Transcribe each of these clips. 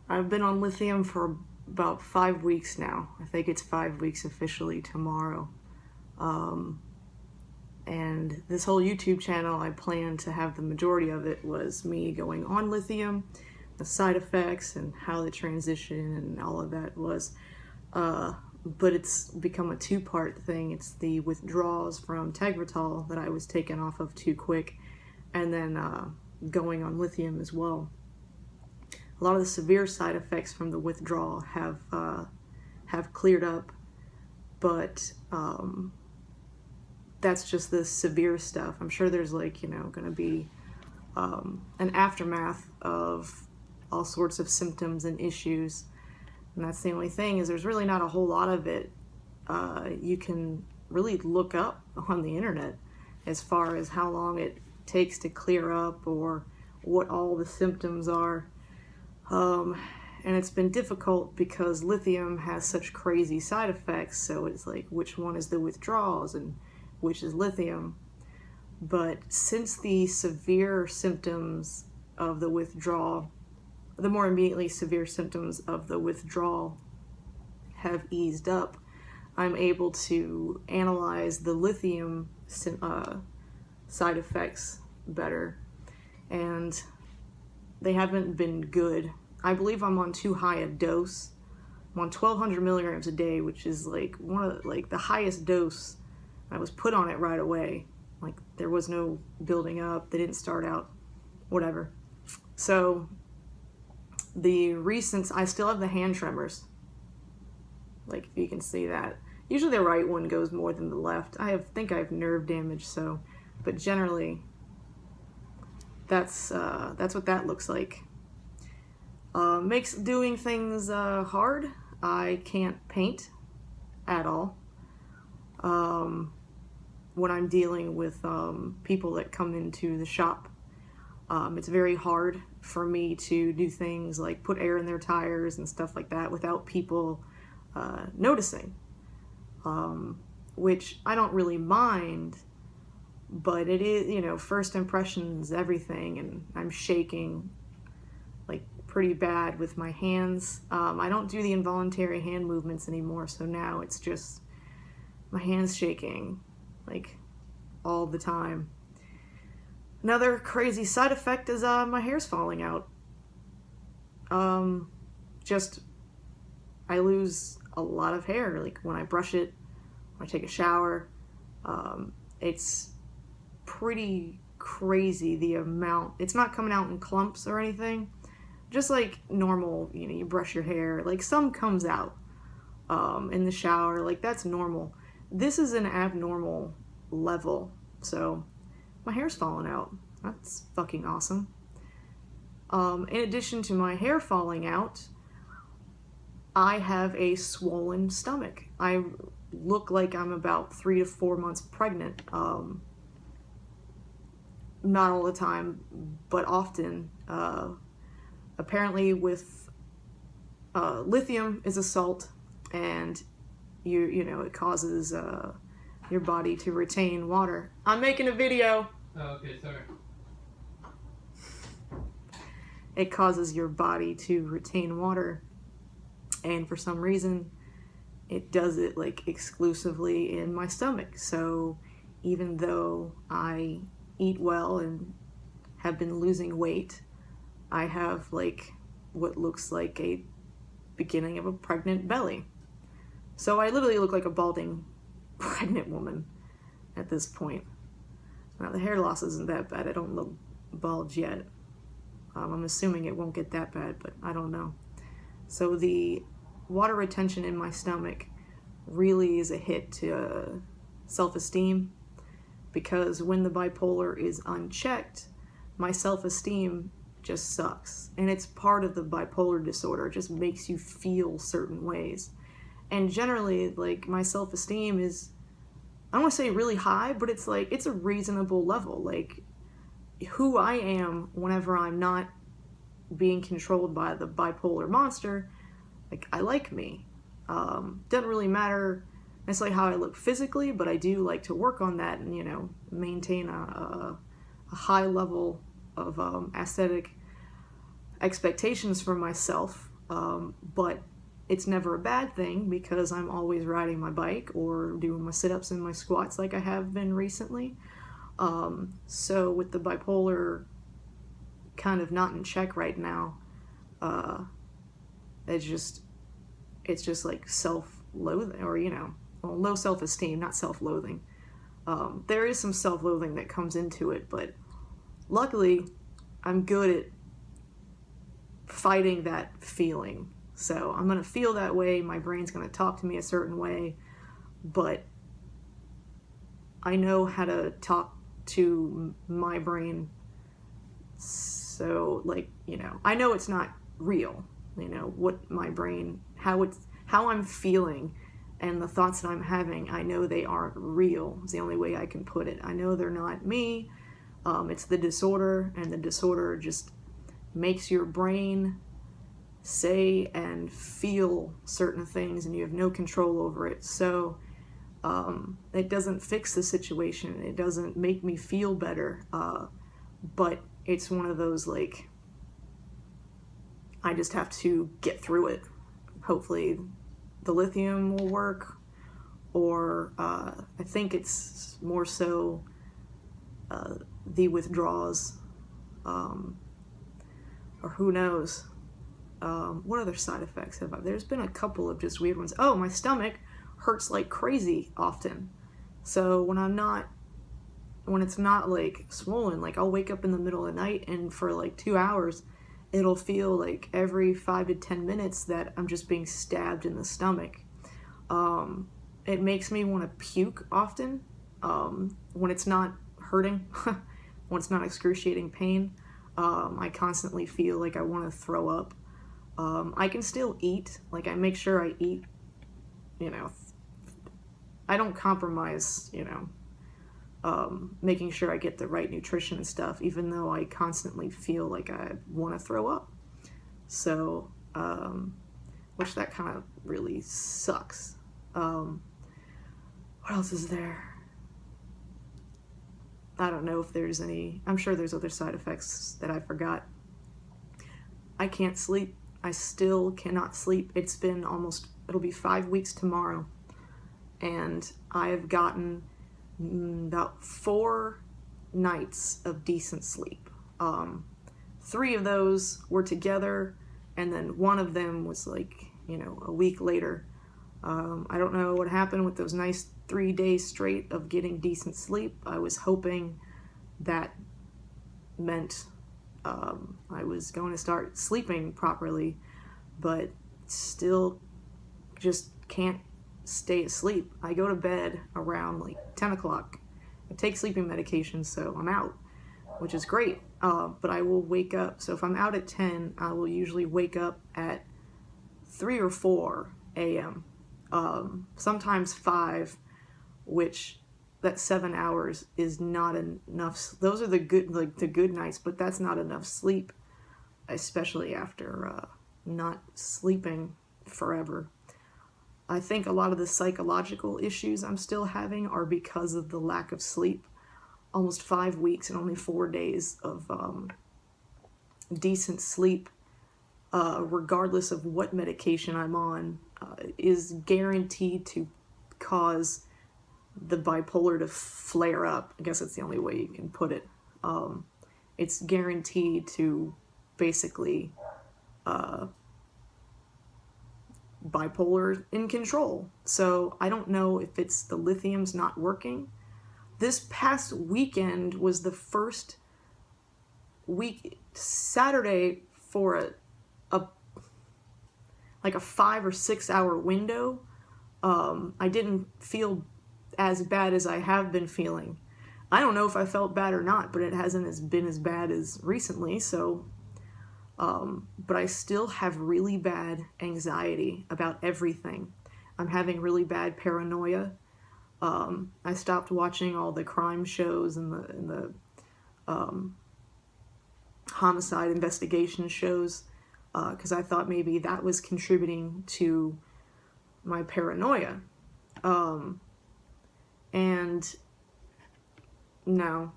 I've been on lithium for about 5 weeks now. I think it's 5 weeks officially tomorrow. And this whole YouTube channel, I planned to have the majority of it was me going on lithium, the side effects and how the transition and all of that was. But it's become a two-part thing. It's the withdrawals from Tegretol that I was taken off of too quick, and then going on lithium as well. A lot of the severe side effects from the withdrawal have cleared up, but that's just the severe stuff. I'm sure there's going to be an aftermath of all sorts of symptoms and issues. And that's the only thing, is there's really not a whole lot of it you can really look up on the internet as far as how long it takes to clear up or what all the symptoms are. And it's been difficult because lithium has such crazy side effects, so it's like, which one is the withdrawals and which is lithium? But since the severe symptoms of the withdrawal, the more immediately severe symptoms of the withdrawal have eased up, I'm able to analyze the lithium side effects better, and they haven't been good. I believe I'm on too high a dose. I'm on 1,200 milligrams a day, which is like one of the highest dose. I was put on it right away. Like, there was no building up. They didn't start out, whatever. So I still have the hand tremors. Like, if you can see that. Usually the right one goes more than the left. I think I have nerve damage, but generally that's what that looks like. Makes doing things hard. I can't paint at all. When I'm dealing with people that come into the shop, it's very hard for me to do things like put air in their tires and stuff like that without people noticing, which I don't really mind, but it is, first impressions, everything, and I'm shaking like pretty bad with my hands. I don't do the involuntary hand movements anymore, so now it's just my hands shaking like all the time. Another crazy side effect is my hair's falling out. I lose a lot of hair, like when I brush it, when I take a shower. It's pretty crazy the amount. It's not coming out in clumps or anything, just like normal, you brush your hair, like some comes out in the shower, like that's normal. This is an abnormal level, so my hair's falling out. That's fucking awesome. In addition to my hair falling out, I have a swollen stomach. I look like I'm about 3 to 4 months pregnant. Not all the time, but often. Apparently with lithium is a salt, and it causes your body to retain water. I'm making a video. Oh, okay, sorry. It causes your body to retain water, and for some reason it does it like exclusively in my stomach. So even though I eat well and have been losing weight, I have like what looks like a beginning of a pregnant belly. So I literally look like a balding pregnant woman at this point. Now the hair loss isn't that bad. I don't look bald yet. I'm assuming it won't get that bad, but I don't know. So the water retention in my stomach really is a hit to self-esteem, because when the bipolar is unchecked, my self-esteem just sucks. And it's part of the bipolar disorder. It just makes you feel certain ways. And generally, like, my self-esteem is, I don't want to say really high, but it's like, it's a reasonable level. Like, who I am whenever I'm not being controlled by the bipolar monster, like, I like me. Doesn't really matter necessarily how I look physically, but I do like to work on that and, maintain a high level of aesthetic expectations for myself. But it's never a bad thing because I'm always riding my bike or doing my sit-ups and my squats like I have been recently. So with the bipolar kind of not in check right now, uh, it's just like self-loathing, or well, low self-esteem, not self-loathing. There is some self-loathing that comes into it, but luckily I'm good at fighting that feeling. So I'm going to feel that way, my brain's going to talk to me a certain way, but I know how to talk to my brain. So I know it's not real, what my brain, how I'm feeling and the thoughts that I'm having, I know they aren't real. It's the only way I can put it. I know they're not me. It's the disorder, and the disorder just makes your brain say and feel certain things, and you have no control over it. So it doesn't fix the situation. It doesn't make me feel better. But it's one of those, I just have to get through it. Hopefully the lithium will work, or I think it's more so the withdrawals, or who knows. What other side effects have I? There's been a couple of just weird ones. Oh, my stomach hurts like crazy often. So when it's not swollen, I'll wake up in the middle of the night, and for 2 hours it'll feel like every 5 to 10 minutes that I'm just being stabbed in the stomach. It makes me want to puke often, when it's not hurting, when it's not excruciating pain. I constantly feel like I want to throw up. I can still eat. I make sure I eat, I don't compromise, making sure I get the right nutrition and stuff, even though I constantly feel like I want to throw up. So, which that kind of really sucks. What else is there? I don't know if there's any. I'm sure there's other side effects that I forgot. I can't sleep. I still cannot sleep. It'll be 5 weeks tomorrow, and I have gotten about 4 nights of decent sleep. 3 of those were together, and then one of them was a week later. I don't know what happened with those nice 3 days straight of getting decent sleep. I was hoping that meant I was going to start sleeping properly, but still just can't stay asleep. I go to bed around 10 o'clock. I take sleeping medication, so I'm out, which is great. But I will wake up. So if I'm out at 10, I will usually wake up at 3 or 4 a.m. Sometimes 5, which that 7 hours is not enough. Those are the good nights, but that's not enough sleep, especially after not sleeping forever. I think a lot of the psychological issues I'm still having are because of the lack of sleep. Almost 5 weeks and only 4 days of decent sleep, regardless of what medication I'm on, is guaranteed to cause the bipolar to flare up. I guess that's the only way you can put it. It's guaranteed to basically bipolar in control. So I don't know if it's the lithium's not working. This past weekend was the first Saturday for a 5 or 6 hour window. I didn't feel as bad as I have been feeling. I don't know if I felt bad or not, but it hasn't been as bad as recently. So, but I still have really bad anxiety about everything. I'm having really bad paranoia. I stopped watching all the crime shows and the homicide investigation shows, because I thought maybe that was contributing to my paranoia. And no,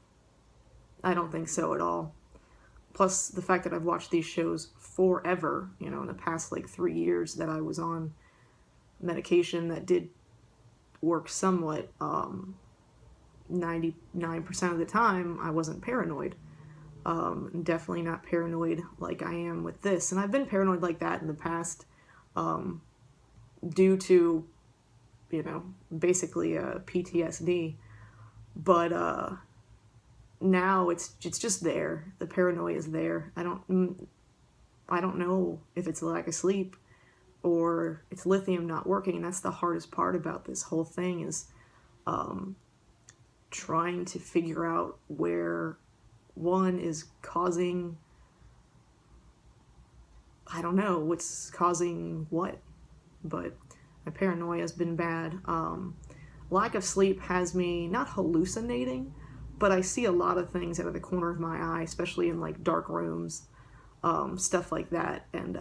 I don't think so at all. plus the fact that I've watched these shows forever, you know, in the past like 3 years that I was on medication that did work somewhat, 99% of the time I wasn't paranoid. Definitely not paranoid like I am with this. And I've been paranoid like that in the past, due to, you know, basically PTSD. But now it's just there. The paranoia is there. I don't know if it's lack of sleep or it's lithium not working. And that's the hardest part about this whole thing is trying to figure out where one is causing, I don't know what's causing what, but my paranoia has been bad. Lack of sleep has me not hallucinating, but I see a lot of things out of the corner of my eye, especially in like dark rooms, stuff like that. And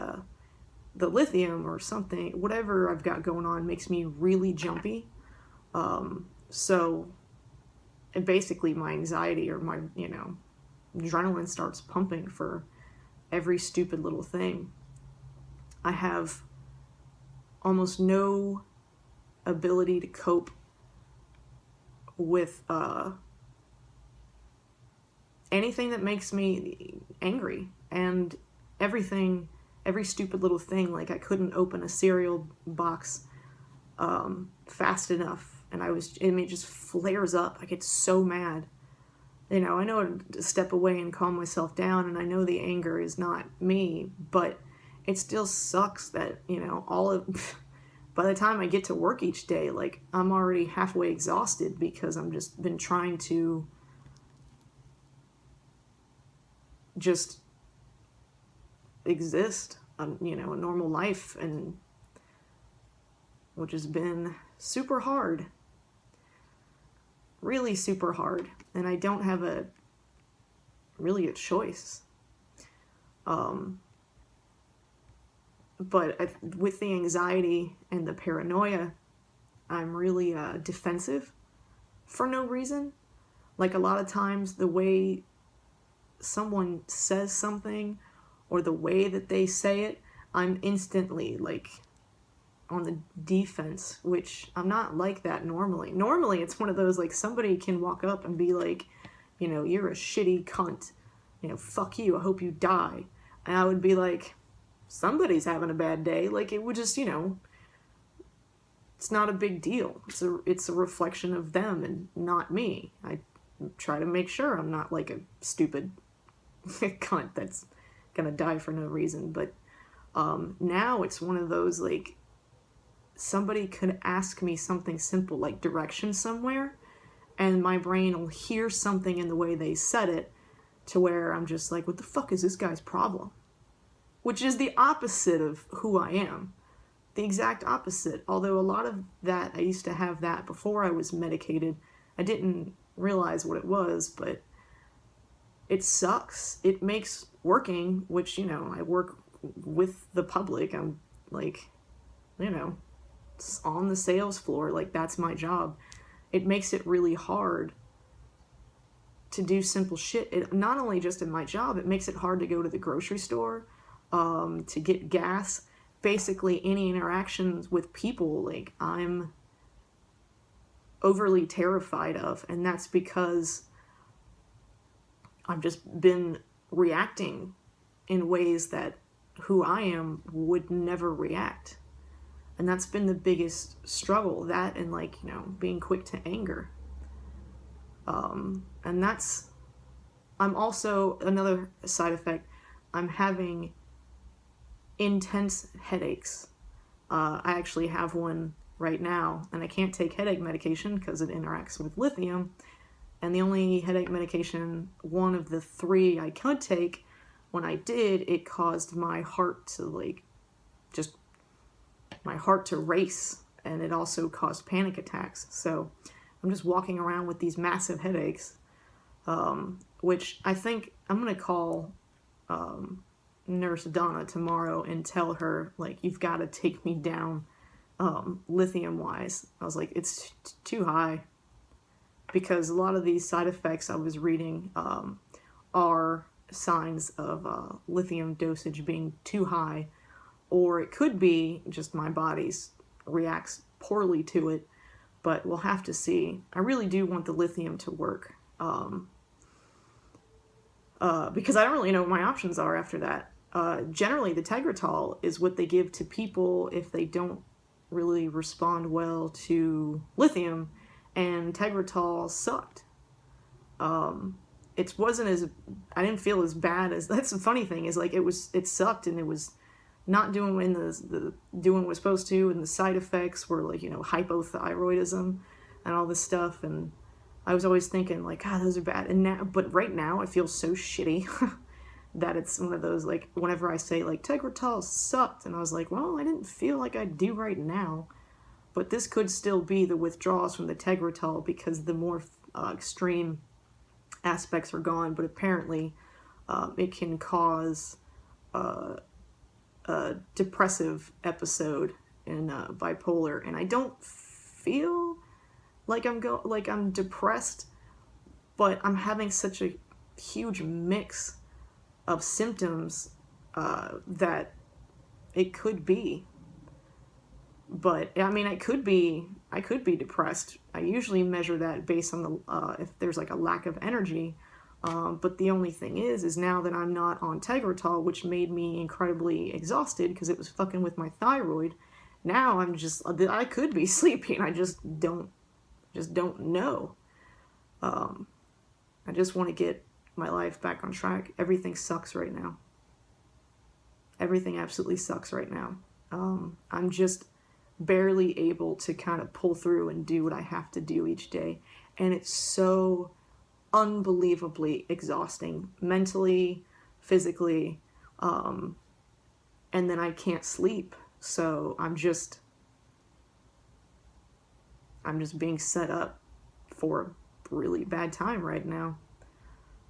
the lithium or something, whatever I've got going on, makes me really jumpy. So and basically my anxiety or my, you know, adrenaline starts pumping for every stupid little thing. I have almost no ability to cope with anything that makes me angry, and every stupid little thing. Like I couldn't open a cereal box fast enough, and it just flares up. I get so mad. You know, I know to step away and calm myself down, and I know the anger is not me, but it still sucks that, you know, by the time I get to work each day, like, I'm already halfway exhausted because I'm just been trying to just exist, you know, a normal life, and which has been super hard. Really super hard. And I don't have really a choice. But with the anxiety and the paranoia, I'm really defensive for no reason. Like a lot of times the way someone says something or the way that they say it, I'm instantly like on the defense, which I'm not like that normally. Normally it's one of those, like, somebody can walk up and be like, you know, you're a shitty cunt, you know, fuck you, I hope you die. And I would be like, somebody's having a bad day. Like, it would just, you know, it's not a big deal. It's a reflection of them and not me. I try to make sure I'm not like a stupid cunt that's gonna die for no reason. But now it's one of those, like, somebody could ask me something simple like direction somewhere, and my brain will hear something in the way they said it to where I'm just like, what the fuck is this guy's problem? Which is the opposite of who I am. The exact opposite. Although a lot of that, I used to have that before I was medicated. I didn't realize what it was, but it sucks. It makes working, which, you know, I work with the public. I'm like, you know, on the sales floor, like, that's my job. It makes it really hard to do simple shit. It not only just in my job, it makes it hard to go to the grocery store, to get gas, basically any interactions with people, like, I'm overly terrified of. And that's because I've just been reacting in ways that who I am would never react. And that's been the biggest struggle, that and, like, you know, being quick to anger. And I'm also, another side effect, I'm having intense headaches. I actually have one right now, and I can't take headache medication because it interacts with lithium. And the only headache medication, one of the 3 I could take, when I did, it caused my heart to, like, just my heart to race, and it also caused panic attacks. So I'm just walking around with these massive headaches, which I think I'm going to call Nurse Donna tomorrow and tell her, like, you've got to take me down lithium-wise. I was like, it's too high. Because a lot of these side effects I was reading are signs of lithium dosage being too high, or it could be just my body's reacts poorly to it, but we'll have to see. I really do want the lithium to work, because I don't really know what my options are after that. Generally, the Tegretol is what they give to people if they don't really respond well to lithium, and Tegretol sucked. It wasn't as, I didn't feel as bad as, that's the funny thing, is like it sucked, and it was not doing doing what it was supposed to, and the side effects were like, hypothyroidism and all this stuff, and I was always thinking like, God, those are bad. And now, but right now, I feel so shitty that it's one of those, like, whenever I say like Tegretol sucked, and I was like, well, I didn't feel like I do right now, but this could still be the withdrawals from the Tegretol because the more extreme aspects are gone. But apparently, it can cause a depressive episode in bipolar, and I don't feel like I'm depressed, but I'm having such a huge mix of symptoms that it could be. But I mean, I could be depressed. I usually measure that based on the if there's like a lack of energy. But the only thing is now that I'm not on Tegretol, which made me incredibly exhausted because it was fucking with my thyroid. Now I could be sleepy, and I just don't know. I just want to get my life back on track. Everything sucks right now. Everything absolutely sucks right now. I'm just barely able to kind of pull through and do what I have to do each day. And it's so unbelievably exhausting, mentally, physically, and then I can't sleep. So I'm just being set up for a really bad time right now.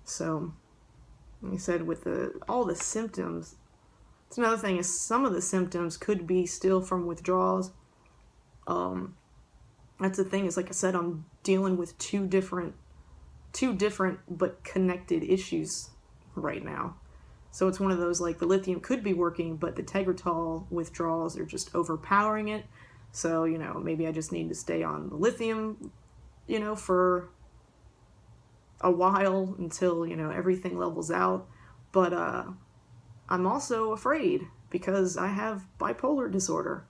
So, like I said, with all the symptoms, it's another thing is some of the symptoms could be still from withdrawals. That's the thing is, like I said, I'm dealing with two different but connected issues right now. So it's one of those, like, the lithium could be working, but the Tegretol withdrawals are just overpowering it. So, maybe I just need to stay on the lithium, for a while until, everything levels out. But I'm also afraid because I have bipolar disorder.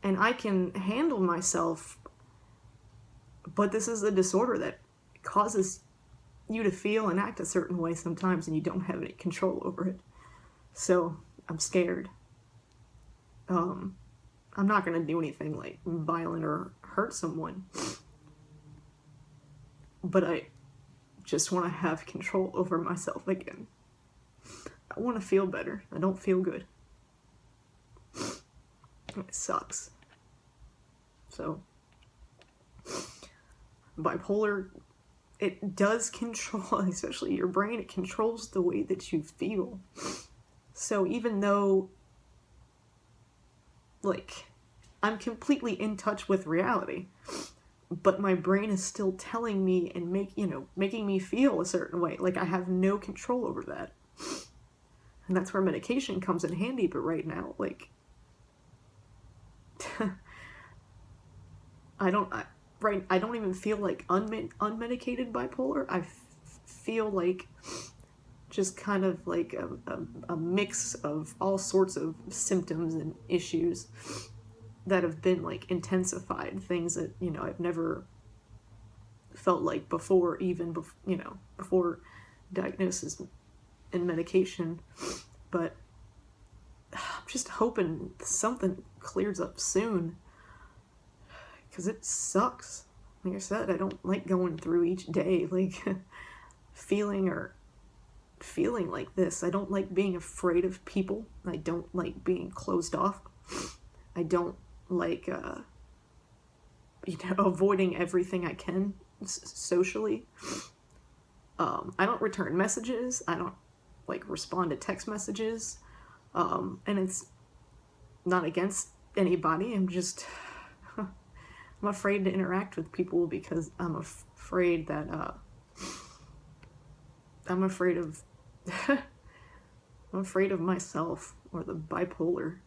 And I can handle myself, but this is a disorder that causes you to feel and act a certain way sometimes, and you don't have any control over it. So I'm scared. I'm not going to do anything like violent or hurt someone, but I just want to have control over myself again. I want to feel better. I don't feel good. It sucks. So, bipolar, it does control, especially your brain, it controls the way that you feel. So even though, like, I'm completely in touch with reality, but my brain is still telling me and making me feel a certain way. Like, I have no control over that. And that's where medication comes in handy. But right now, like, I don't even feel like unmedicated bipolar. I feel like just kind of like a mix of all sorts of symptoms and issues that have been like intensified, things that, I've never felt like before, even before diagnosis and medication. But I'm just hoping something clears up soon, because it sucks. Like I said, I don't like going through each day like feeling like this. I don't like being afraid of people. I don't like being closed off. I don't like avoiding everything I can socially. I don't return messages. I don't like respond to text messages. And it's not against anybody. I'm just I'm afraid to interact with people because I'm afraid that I'm afraid of I'm afraid of myself or the bipolar.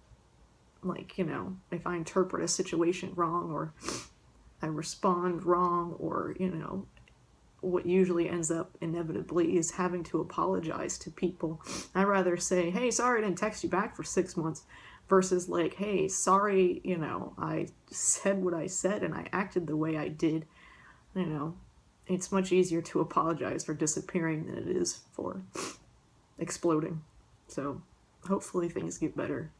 Like, you know, if I interpret a situation wrong or I respond wrong, or, you know, what usually ends up inevitably is having to apologize to people. I'd rather say, hey, sorry I didn't text you back for 6 months, versus like, hey, sorry, you know, I said what I said and I acted the way I did. You know, it's much easier to apologize for disappearing than it is for exploding. So hopefully things get better.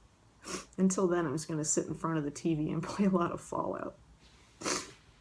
Until then, I'm just going to sit in front of the TV and play a lot of Fallout.